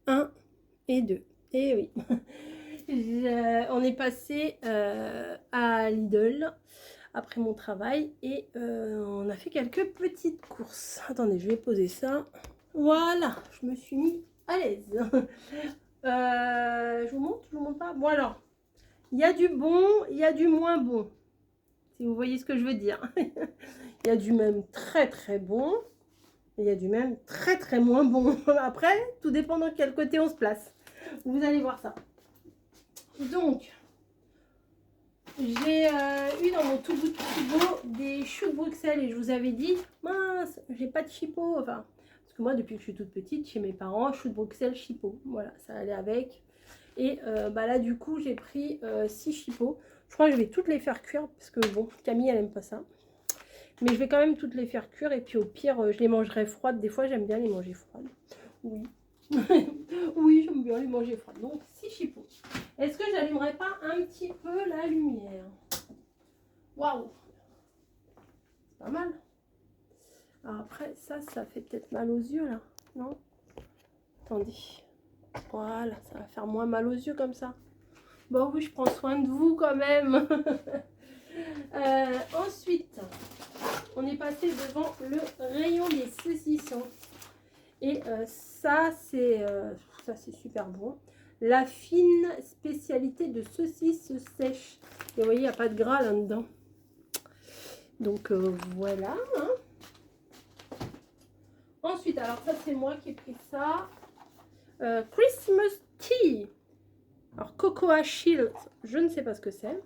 1 et 2. Et oui. On est passé à Lidl après mon travail et on a fait quelques petites courses. Attendez, je vais poser ça. Voilà, je me suis mis à l'aise. Je vous montre, je vous montre pas. Bon alors, il y a du bon, il y a du moins bon. Si vous voyez ce que je veux dire. Il y a du même très très bon. Et il y a du même très très moins bon. Après, tout dépend dans quel côté on se place. Vous allez voir ça. Donc, j'ai eu dans mon tout bout de frigo des choux de Bruxelles et je vous avais dit, mince, j'ai pas de chipot. Enfin, parce que moi, depuis que je suis toute petite, chez mes parents, choux de Bruxelles, chipot. Voilà, ça allait avec. Et bah là, du coup, j'ai pris 6 chipots. Je crois que je vais toutes les faire cuire parce que bon, Camille, elle aime pas ça. Mais je vais quand même toutes les faire cuire et puis au pire, je les mangerai froides. Des fois, j'aime bien les manger froides. Oui. Oui, j'aime bien les manger froides. Donc, 6 chipots. Est-ce que j'allumerai pas un petit peu la lumière? Waouh! C'est pas mal. Alors après, ça fait peut-être mal aux yeux, là. Non? Attendez. Voilà, ça va faire moins mal aux yeux comme ça. Bon, oui, je prends soin de vous quand même. Ensuite, on est passé devant le rayon des saucissons. Et ça, c'est super bon. La fine spécialité de saucisses sèches. Et vous voyez, il n'y a pas de gras là-dedans. Donc voilà. Hein. Ensuite, alors ça, c'est moi qui ai pris ça. Christmas Tea. Alors, Cocoa Shield, je ne sais pas ce que c'est.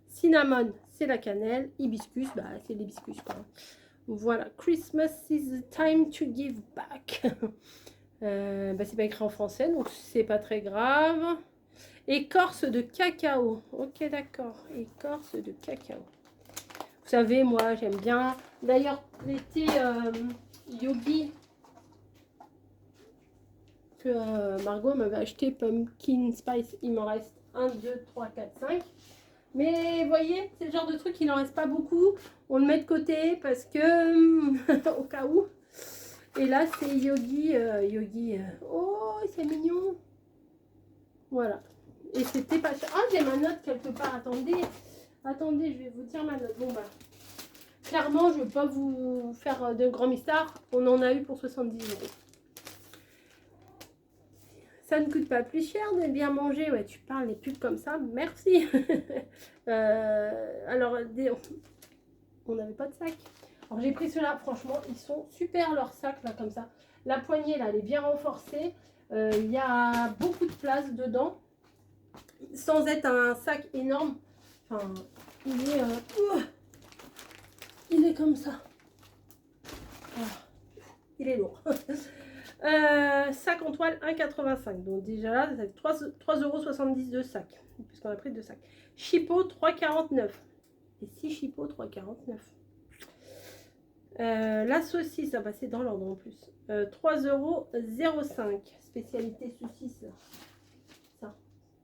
Cinnamon, c'est la cannelle. Hibiscus, bah, c'est l'hibiscus, quoi. Voilà, Christmas is the time to give back. Bah, c'est pas écrit en français, donc c'est pas très grave. Écorce de cacao. Ok, d'accord. Écorce de cacao. Vous savez, moi, j'aime bien. D'ailleurs, l'été yogi que Margot m'avait acheté, pumpkin spice, il m'en reste 1, 2, 3, 4, 5. Mais vous voyez, c'est le genre de truc, il n'en reste pas beaucoup. On le met de côté parce que, au cas où. Et là, c'est yogi. Oh, c'est mignon. Voilà. Et c'était pas cher. Ah, j'ai ma note quelque part. Attendez, je vais vous dire ma note. Bon, bah. Clairement, je ne veux pas vous faire de grands mystères. On en a eu pour 70 euros. Ça ne coûte pas plus cher de bien manger. Ouais, tu parles les pubs comme ça. Merci. Alors, on n'avait pas de sac. Alors, j'ai pris ceux-là. Franchement, ils sont super leurs sacs, là, comme ça. La poignée, là, elle est bien renforcée. Il y a beaucoup de place dedans. Sans être un sac énorme. Enfin, il est comme ça. Voilà. Il est lourd. Sac en toile 1,85. Donc déjà là, ça fait 3,70 € de sac. Puisqu'on a pris 2 sacs. Chipot 3,49. Et 6 chipots 3,49. La saucisse, ah bah c'est dans l'ordre en plus. 3,05 €. Spécialité saucisse.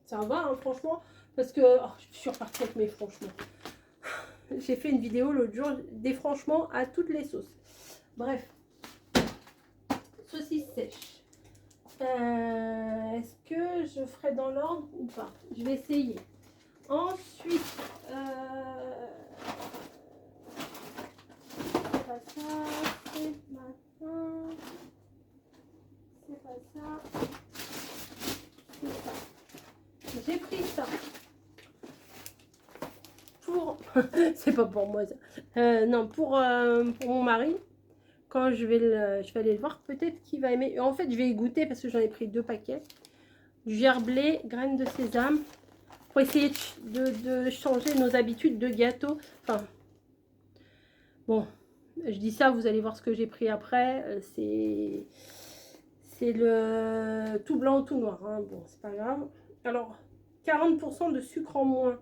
Ça va, hein, franchement. Parce que je suis repartie avec mes franchements. J'ai fait une vidéo l'autre jour, des franchements à toutes les sauces. Bref. Saucisse sèche. Est-ce que je ferai dans l'ordre ou pas? Je vais essayer. Ensuite, c'est pas ça, c'est maintenant, c'est pas ça, c'est ça. J'ai pris ça pour, c'est pas pour moi ça. Non, pour mon mari. Quand je vais aller le voir, peut-être qu'il va aimer. En fait, je vais y goûter parce que j'en ai pris 2 paquets. Du gerblé, graines de sésame. Pour essayer de changer nos habitudes de gâteau. Enfin, bon, je dis ça, vous allez voir ce que j'ai pris après. C'est le tout blanc, tout noir. Hein. Bon, c'est pas grave. Alors, 40% de sucre en moins.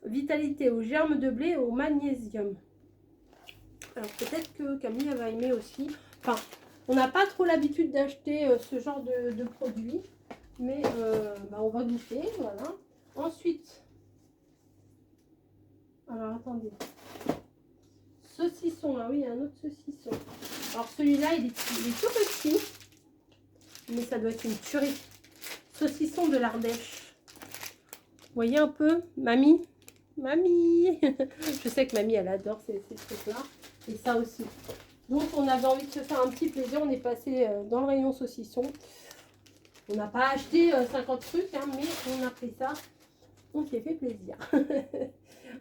Vitalité au germe de blé et au magnésium. Alors peut-être que Camille va aimer aussi. Enfin, on n'a pas trop l'habitude d'acheter ce genre de produits. Mais bah, on va goûter, voilà. Ensuite, alors attendez. Saucisson, ah oui, un autre saucisson. Alors celui-là, il est tout petit. mais ça doit être une tuerie. Saucisson de l'Ardèche. Vous voyez un peu, mamie? Mamie. Je sais que mamie, elle adore ces trucs-là. Et ça aussi. Donc, on avait envie de se faire un petit plaisir. On est passé dans le rayon saucisson. On n'a pas acheté 50 trucs, hein, mais on a pris ça. On s'est fait plaisir.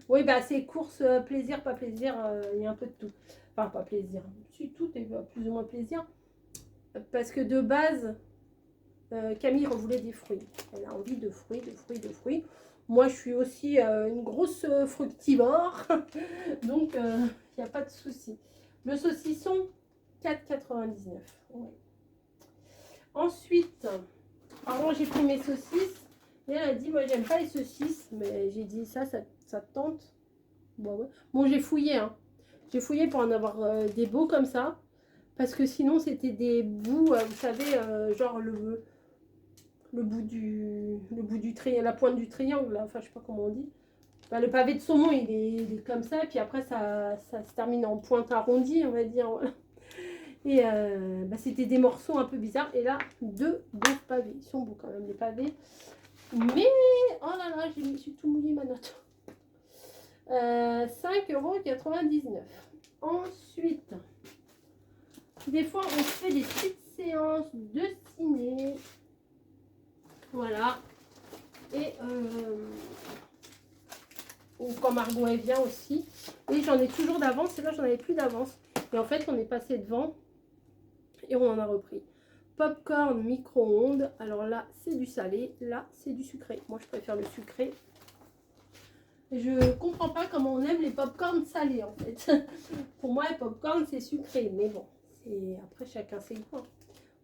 Oui, bah c'est course, plaisir, pas plaisir. Il y a un peu de tout. Enfin, pas plaisir. Si, tout est plus ou moins plaisir. Parce que de base, Camille voulait des fruits. Elle a envie de fruits, de fruits, de fruits. Moi, je suis aussi une grosse fructivore. Donc, il n'y a pas de souci. Le saucisson, 4,99. Ouais. Ensuite, avant, j'ai pris mes saucisses. Et elle a dit, moi, j'aime pas les saucisses. Mais j'ai dit, ça te tente? Bon, ouais. Bon, j'ai fouillé. Hein. J'ai fouillé pour en avoir des beaux comme ça. Parce que sinon, c'était des bouts, vous savez, genre le bout du triangle, la pointe du triangle, là. Enfin, je sais pas comment on dit. Bah, le pavé de saumon, il est comme ça. Et puis après, ça se termine en pointe arrondie, on va dire. Voilà. Et bah, c'était des morceaux un peu bizarres. Et là, deux beaux pavés. Ils sont beaux quand même, les pavés. Mais, oh là là, je me suis tout mouillé ma note. 5,99 €. Ensuite, des fois, on fait des petites séances de ciné. Voilà. Et quand Margot elle vient aussi. Et j'en ai toujours d'avance. Et là, j'en avais plus d'avance. Et en fait, on est passé devant. Et on en a repris. Popcorn micro-ondes. Alors là, c'est du salé. Là, c'est du sucré. Moi, je préfère le sucré. Je comprends pas comment on aime les popcorn salés, en fait. Pour moi, les popcorn, c'est sucré. Mais bon, après, chacun ses goûts.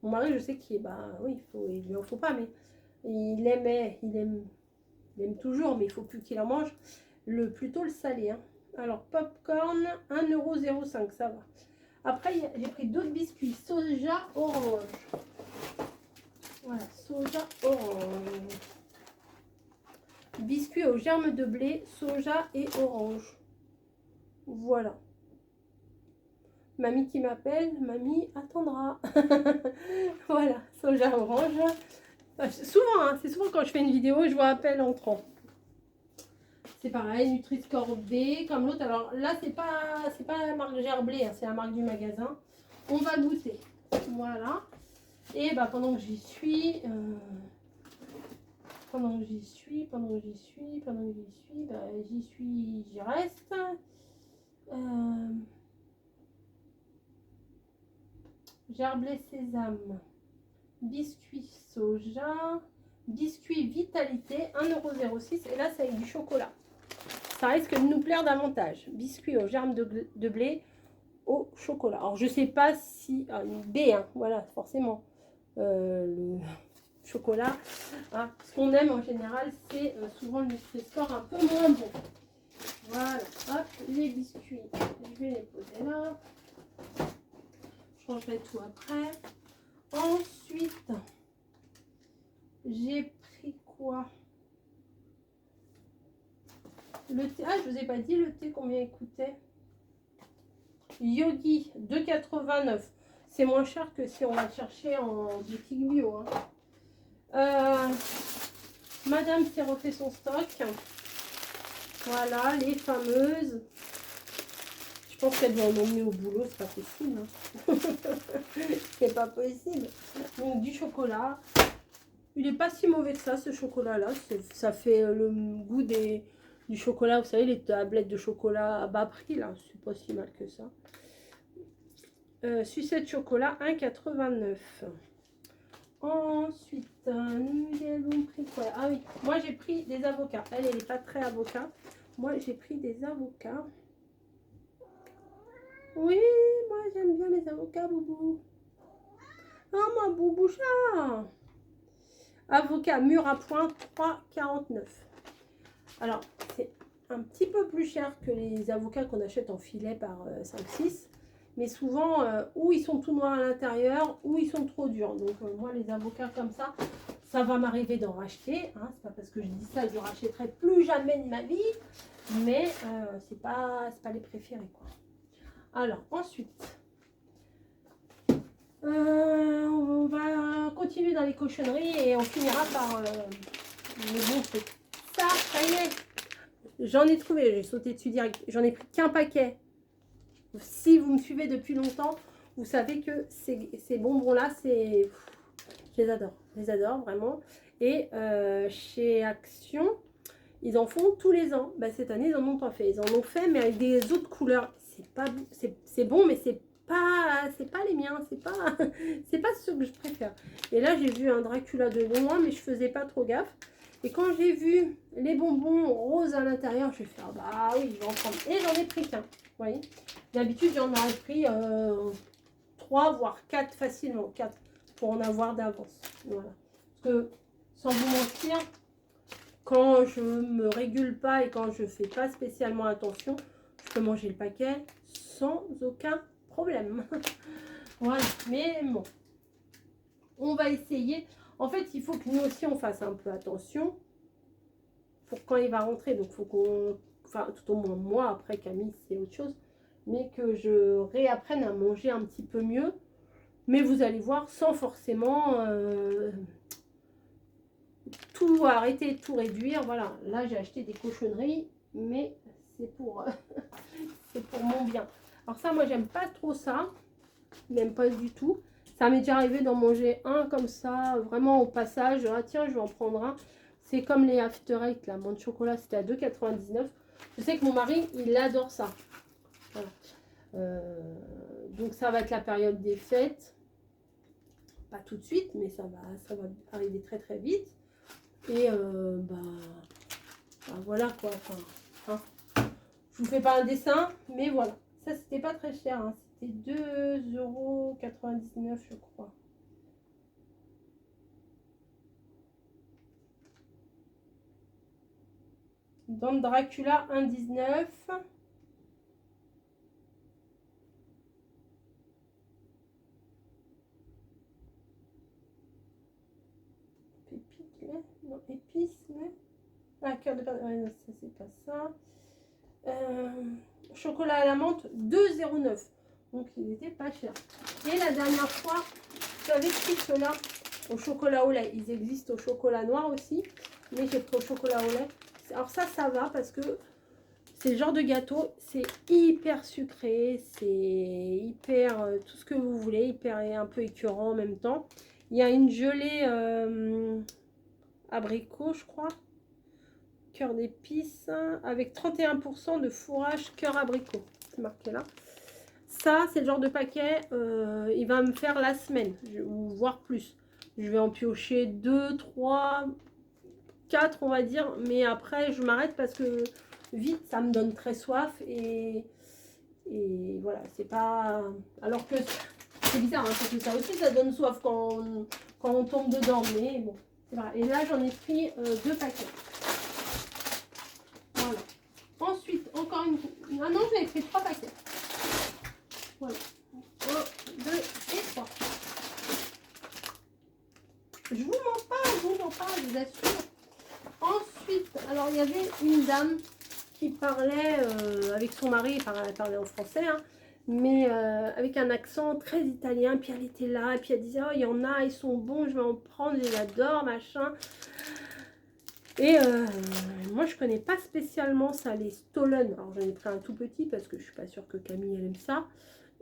Mon mari, je sais qu'il est... Bah oui, il lui en faut pas, mais il aime toujours, mais il faut plus qu'il en mange. Plutôt le salé. Hein. Alors, popcorn, 1,05 €, ça va. Après, j'ai pris d'autres biscuits. Soja orange. Voilà, soja orange. Biscuits aux germes de blé, soja et orange. Voilà. Mamie qui m'appelle, mamie attendra. Voilà, soja orange. Souvent, hein, c'est souvent quand je fais une vidéo, je vous appelle entrant. C'est pareil, Nutri-Score B, comme l'autre. Alors là, c'est pas la marque Gerblé, hein, c'est la marque du magasin. On va goûter. Voilà. Et bah pendant que j'y suis, j'y reste. Gerblé sésame, biscuit soja, biscuit vitalité, 1,06 €. Et là, c'est avec du chocolat. Ça risque de nous plaire davantage. Biscuit aux germes de blé au chocolat. Alors, je sais pas si... une B, hein, voilà, forcément. Le chocolat. Hein. Ce qu'on aime en général, c'est souvent le Nutri-Score un peu moins bon. Voilà. Hop, les biscuits. Je vais les poser là. Je changerai tout après. Ensuite, j'ai pris quoi? Le thé. Ah, je vous ai pas dit le thé combien il coûtait. Yogi, 2,89 €. C'est moins cher que si on va chercher en boutique bio. Hein. Madame s'est refait son stock. Voilà, les fameuses. Je pense qu'elle doit en emmener au boulot, c'est pas possible. Hein. C'est pas possible. Donc du chocolat. Il n'est pas si mauvais que ça, ce chocolat-là. Ça fait le goût du chocolat. Vous savez, les tablettes de chocolat à bas prix, là. C'est pas si mal que ça. Sucette chocolat, 1,89 €. Ensuite, nous avons pris quoi? Ah oui, moi j'ai pris des avocats. Elle n'est pas très avocat. Moi j'ai pris des avocats. Oui, moi j'aime bien les avocats, boubou. Oh, ma boubou chat. Avocat mûr à point, 3,49 €. Alors, c'est un petit peu plus cher que les avocats qu'on achète en filet par 5-6. Mais souvent, ou ils sont tout noirs à l'intérieur, ou ils sont trop durs. Donc, moi, les avocats comme ça va m'arriver d'en racheter. Hein. C'est pas parce que je dis ça que je rachèterai plus jamais de ma vie. Mais c'est pas les préférés, quoi. Alors, ensuite, On va continuer dans les cochonneries et on finira par le bon truc. Ça y est, j'en ai trouvé, j'ai sauté dessus direct. J'en ai pris qu'un paquet. Si vous me suivez depuis longtemps, vous savez que ces bonbons-là, je les adore vraiment. Et chez Action, ils en font tous les ans. Bah, cette année, ils en ont pas fait. Ils en ont fait, mais avec des autres couleurs. C'est bon, mais c'est pas les miens. C'est pas ce que je préfère. Et là, j'ai vu un Dracula de loin, mais je faisais pas trop gaffe. Et quand j'ai vu les bonbons roses à l'intérieur, je vais faire bah oui, je vais en prendre. Et j'en ai pris qu'un. Vous voyez, d'habitude, j'en aurais pris 3, voire 4 facilement. 4 pour en avoir d'avance. Voilà. Parce que, sans vous mentir, quand je me régule pas et quand je fais pas spécialement attention, je peux manger le paquet sans aucun problème. Voilà, mais bon, on va essayer. En fait, il faut que nous aussi on fasse un peu attention pour quand il va rentrer. Donc, il faut qu'on, enfin, tout au moins moi, après Camille, c'est autre chose, mais que je réapprenne à manger un petit peu mieux. Mais vous allez voir, sans forcément tout arrêter, tout réduire. Voilà, là j'ai acheté des cochonneries, mais c'est pour c'est pour mon bien. Alors ça, moi j'aime pas trop ça, même pas du tout. Ça m'est déjà arrivé d'en manger un comme ça, vraiment au passage. Ah tiens, je vais en prendre un. C'est comme les After Eight, la menthe chocolat, c'était à 2,99 €. Je sais que mon mari, il adore ça. Voilà. Donc ça va être la période des fêtes. Pas tout de suite, mais ça va arriver très très vite. Et voilà quoi. Enfin, hein. Je vous fais pas un dessin, mais voilà. Ça, c'était pas très cher. Hein. C'était 2,99 €, je crois. Dans Dracula 1,19 €. Pépite, mais non, épices, mais. Ah, cœur de pâte. Ouais, non, ça, c'est pas ça. Chocolat à la menthe, 2,09 €. Donc, il était pas cher. Et la dernière fois, j'avais pris ceux-là au chocolat au lait. Ils existent au chocolat noir aussi, mais j'ai pris au chocolat au lait. Alors ça va parce que c'est le genre de gâteau, c'est hyper sucré, c'est hyper tout ce que vous voulez, hyper et un peu écœurant en même temps. Il y a une gelée abricot, je crois, cœur d'épices, avec 31% de fourrage cœur abricot. C'est marqué là. Ça, c'est le genre de paquet, il va me faire la semaine, ou voire plus. Je vais en piocher 2, 3, 4, on va dire. Mais après, je m'arrête parce que vite, ça me donne très soif. Et voilà, c'est pas... Alors que c'est bizarre, hein, parce que ça aussi, ça donne soif quand on tombe dedans. Mais bon, c'est vrai. Et là, j'en ai pris 2 paquets. Voilà. Ensuite, encore une... Ah non, j'avais pris 3 paquets. Voilà. 1, 2 et 3. Je vous mens pas, je vous assure. Ensuite, alors il y avait une dame qui parlait avec son mari, elle parlait en français, hein, mais avec un accent très italien. Puis elle était là, et puis elle disait, oh, il y en a, ils sont bons, je vais en prendre, je les adore, machin. Et moi, je connais pas spécialement ça, les Stollen. Alors j'en ai pris un tout petit parce que je suis pas sûre que Camille elle aime ça.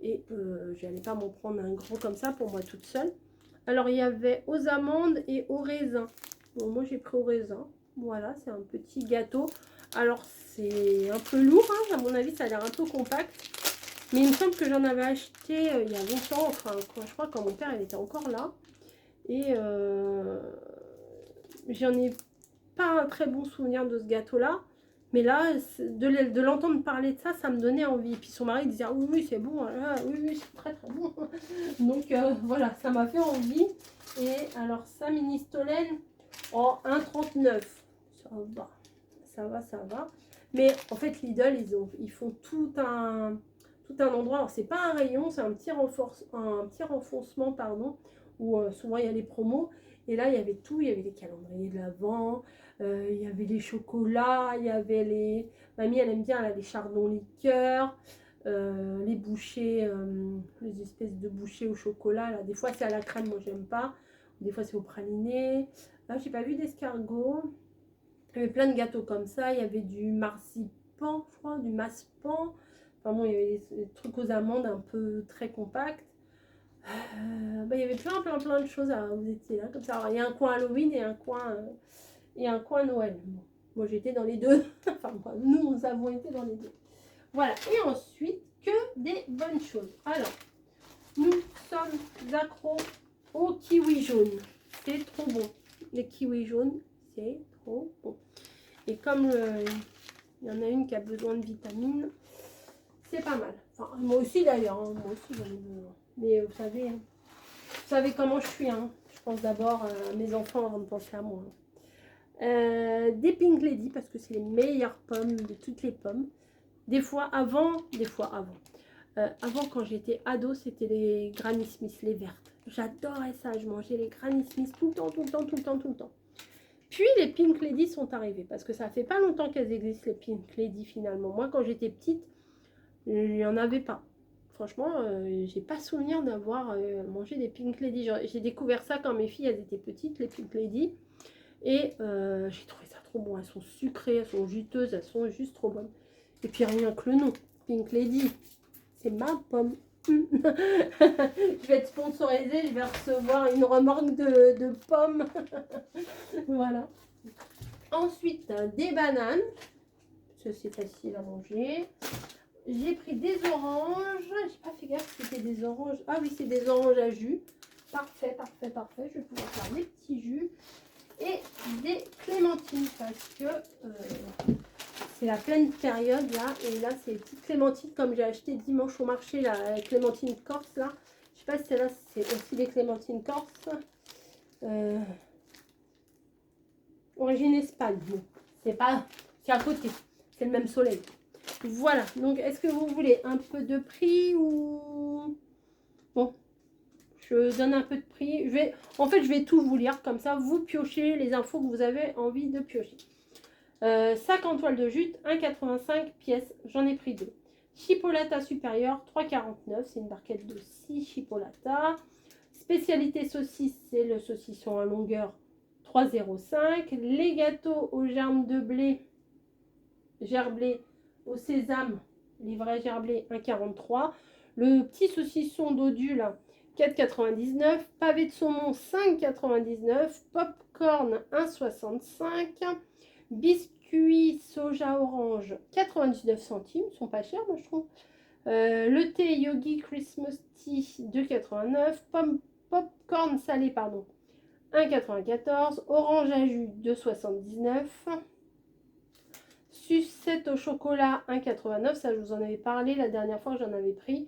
Et je n'allais pas m'en prendre un gros comme ça pour moi toute seule. Alors il y avait aux amandes et aux raisins. Bon, moi j'ai pris au raisin. Voilà, c'est un petit gâteau. Alors c'est un peu lourd, hein, à mon avis ça a l'air un peu compact. Mais il me semble que j'en avais acheté il y a longtemps, enfin je crois quand mon père il était encore là. Et j'en ai pas un très bon souvenir de ce gâteau là. Mais là, de l'entendre parler de ça, ça me donnait envie. Et puis son mari disait, ah, oui, oui, c'est bon, ah, oui, oui, c'est très très bon. Donc voilà, ça m'a fait envie. Et alors ça, mini Stollen, en 1,39 €. Ça va, ça va. Mais en fait, Lidl, ils font tout un endroit. Alors, c'est pas un rayon, c'est un petit renfoncement, pardon, où souvent il y a les promos. Et là, il y avait tout. Il y avait les calendriers de l'Avent, il y avait les chocolats, il y avait les... Mamie, elle aime bien, elle a les chardons liqueurs. les bouchées, les espèces de bouchées au chocolat. Là. Des fois, c'est à la crème, moi, j'aime pas. Des fois, c'est au praliné. Là, j'ai pas vu d'escargot. Il y avait plein de gâteaux comme ça. Il y avait du marzipan, je crois, du massepan. Enfin bon, il y avait des trucs aux amandes un peu très compacts. Il y avait plein de choses. Vous étiez là, comme ça. Alors, il y a un coin Halloween et un coin Noël. Bon, moi, j'étais dans les deux. Enfin, nous avons été dans les deux. Voilà. Et ensuite, que des bonnes choses. Alors, nous sommes accros au kiwi jaune. C'est trop bon. Les kiwis jaunes, c'est trop bon. Et comme il y en a une qui a besoin de vitamines, c'est pas mal. Enfin, moi aussi d'ailleurs, hein, moi aussi j'en ai besoin. Mais vous savez comment je suis. Hein. Je pense d'abord à mes enfants avant de penser à moi. Des Pink Lady, parce que c'est les meilleures pommes de toutes les pommes. Des fois avant. Avant, quand j'étais ado, c'était les Granny Smith, les vertes. J'adorais ça, je mangeais les Granny Smith tout le temps. Puis les Pink Lady sont arrivées, parce que ça fait pas longtemps qu'elles existent, les Pink Lady, finalement. Moi, quand j'étais petite, il n'y en avait pas. Franchement, j'ai pas souvenir d'avoir mangé des Pink Lady. J'ai découvert ça quand mes filles, elles étaient petites, les Pink Lady. Et j'ai trouvé ça trop bon. Elles sont sucrées, elles sont juteuses, elles sont juste trop bonnes. Et puis rien que le nom, Pink Lady, c'est ma pomme. Je vais être sponsorisée, je vais recevoir une remorque de pommes. Voilà. Ensuite, des bananes. Ça, c'est facile à manger. J'ai pris des oranges. J'ai pas fait gaffe si c'était des oranges. Ah oui, c'est des oranges à jus. Parfait. Je vais pouvoir faire des petits jus. Et des clémentines parce que c'est la pleine période là. Et là, c'est les petites clémentines comme j'ai acheté dimanche au marché, la clémentine corse là. Je sais pas si celle-là, c'est aussi des clémentines corse. Origine Espagne. Bon, c'est pas... C'est à côté. C'est le même soleil. Voilà. Donc, est-ce que vous voulez un peu de prix ou... Bon, je donne un peu de prix. En fait, je vais tout vous lire. Comme ça, vous piochez les infos que vous avez envie de piocher. Sac en toile de jute, 1,85 pièces. J'en ai pris 2. Chipolata supérieure, 3,49. C'est une barquette de 6 chipolata. Spécialité saucisse, c'est le saucisson à longueur, 3,05. Les gâteaux aux germes de blé, gerblé au sésame, les vrais gerblés, 1,43. Le petit saucisson dodu, là, 4,99. Pavé de saumon, 5,99. Popcorn, 1,65. Biscuits soja orange, 99 centimes. Ils sont pas chers, moi, je trouve. Le thé Yogi Christmas Tea, 2,89. Popcorn salé, pardon, 1,94. Orange à jus, 2,79. Sucette au chocolat, 1,89. Ça, je vous en avais parlé la dernière fois que j'en avais pris.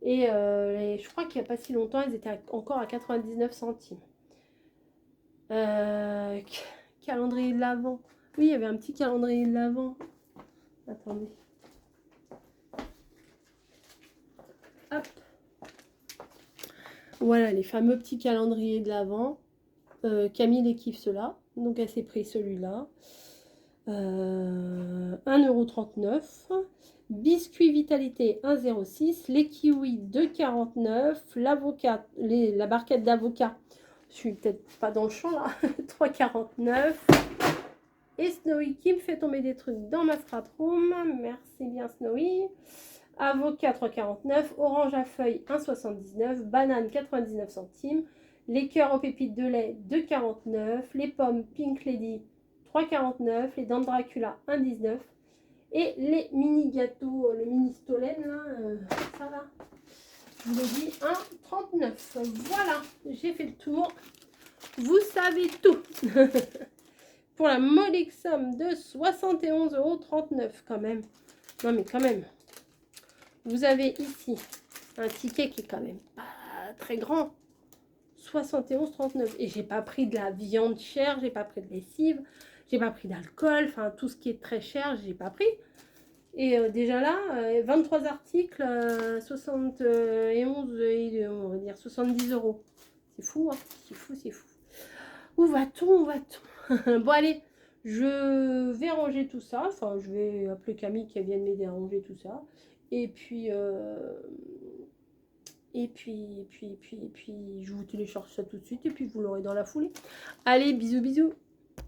Et je crois qu'il n'y a pas si longtemps, elles étaient encore à 99 centimes. Calendrier de l'Avent. Oui, il y avait un petit calendrier de l'Avent. Attendez. Hop. Voilà, les fameux petits calendriers de l'Avent. Camille les kiffe ceux-là. Donc, elle s'est pris celui-là. 1,39 €. Biscuits Vitalité, 1,06 €. Les kiwis, 2,49 €. L'avocat, la barquette d'avocat. Je suis peut-être pas dans le champ là. 3,49 €. Et Snowy qui me fait tomber des trucs dans ma scrap room. Merci bien Snowy. Avocat 3,49. Orange à feuilles 1,79. Banane 99 centimes. Les cœurs aux pépites de lait 2,49. Les pommes Pink Lady 3,49. Les dents de Dracula 1,19. Et les mini gâteaux, le mini stollen là, ça va. Je vous l'ai dit 1,39. Voilà, j'ai fait le tour. Vous savez tout. Pour la modique somme de 71,39 € quand même. Non mais quand même. Vous avez ici un ticket qui est quand même pas très grand. 71,39 €. Et j'ai pas pris de la viande chère, j'ai pas pris de lessive, j'ai pas pris d'alcool, enfin tout ce qui est très cher, j'ai pas pris. Et déjà là, 23 articles, 71 et on va dire 70 €. C'est fou, hein, c'est fou. Où va-t-on, Bon allez, je vais ranger tout ça. Enfin, je vais appeler Camille qui vienne m'aider à ranger tout ça. Et puis, je vous télécharge ça tout de suite et puis vous l'aurez dans la foulée. Allez, bisous bisous.